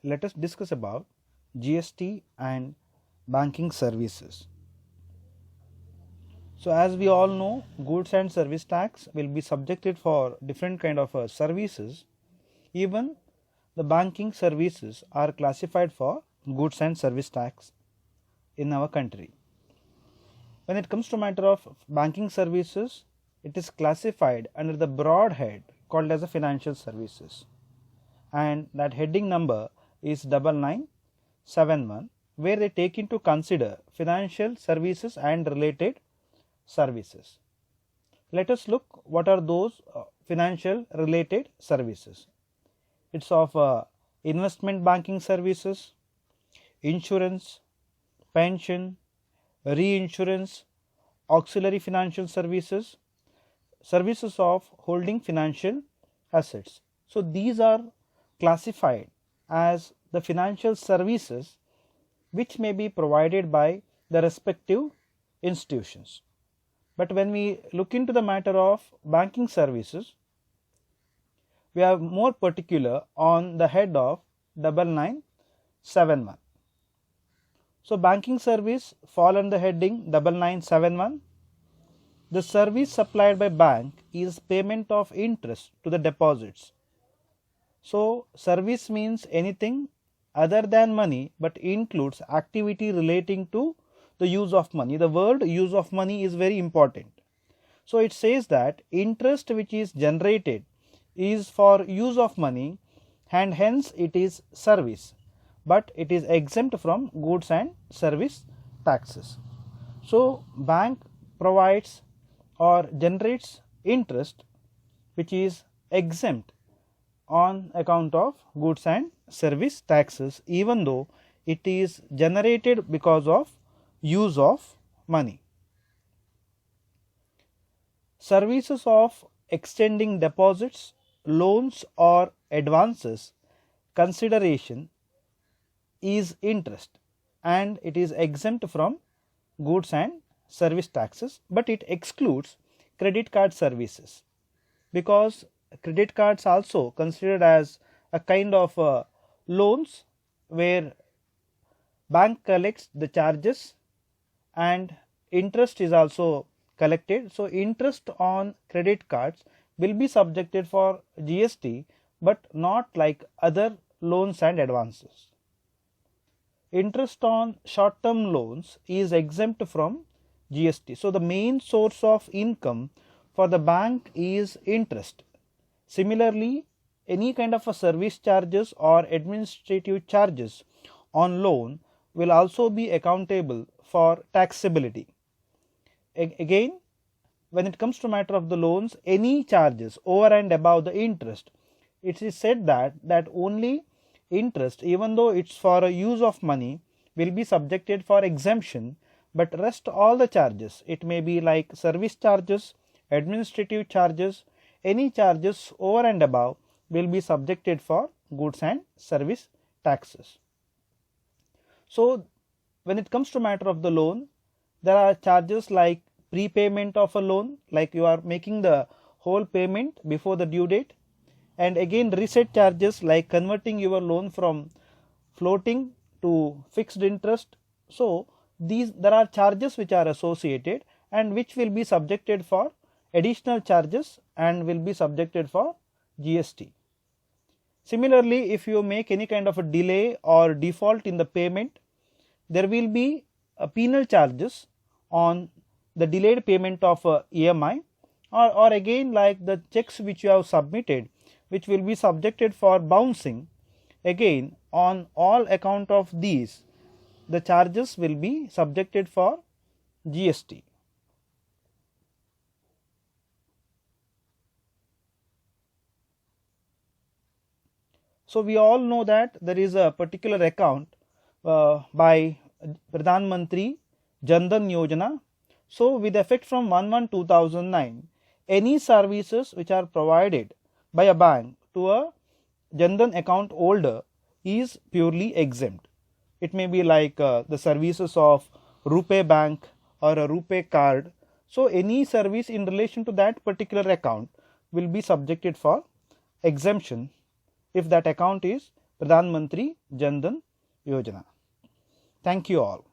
let us discuss about GST and banking services. So as we all know, goods and service tax will be subjected for different kind of services. Even the banking services are classified for goods and service tax in our country. When it comes to matter of banking services, it is classified under the broad head called as a financial services, and that heading number is 9971, where they take into consider financial services and related services. Let us look what are those financial related services. It's of investment banking services, insurance, pension, reinsurance, auxiliary financial services, services of holding financial assets. So these are classified as the financial services which may be provided by the respective institutions. But when we look into the matter of banking services, we are more particular on the head of 9971. So banking service fall under heading 9971. The service supplied by bank is payment of interest to the deposits. So service means anything other than money but includes activity relating to the use of money. The word use of money is very important. So it says that interest which is generated is for use of money and hence it is service, but it is exempt from goods and service taxes. So bank provides or generates interest which is exempt on account of goods and service taxes, even though it is generated because of use of money. Services of extending deposits, loans or advances consideration is interest and it is exempt from goods and service taxes, but it excludes credit card services, because credit cards also considered as a kind of loans where bank collects the charges and interest is also collected. So interest on credit cards will be subjected for GST, but not like other loans and advances. Interest on short term loans is exempt from GST. So the main source of income for the bank is interest. Similarly, any kind of a service charges or administrative charges on loan will also be accountable for taxability. Again, when it comes to matter of the loans, any charges over and above the interest, it is said that only interest, even though it's for a use of money, will be subjected for exemption, but rest all the charges, it may be like service charges, administrative charges, any charges over and above will be subjected for goods and service taxes. So when it comes to matter of the loan, there are charges like prepayment of a loan, like you are making the whole payment before the due date, and again reset charges like converting your loan from floating to fixed interest. So there are charges which are associated and which will be subjected for additional charges and will be subjected for GST. Similarly, if you make any kind of a delay or default in the payment, there will be penal charges on the delayed payment of EMI, or again like the checks which you have submitted, which will be subjected for bouncing. Again, on all account of these, the charges will be subjected for GST. So we all know that there is a particular account by Pradhan Mantri Jan Dhan Yojana. So with effect from 1/1/2009, any services which are provided by a bank to a Jan Dhan account holder is purely exempt. It may be like the services of RuPay Bank or a RuPay card. So any service in relation to that particular account will be subjected for exemption if that account is Pradhan Mantri Jan Dhan Yojana. Thank you all.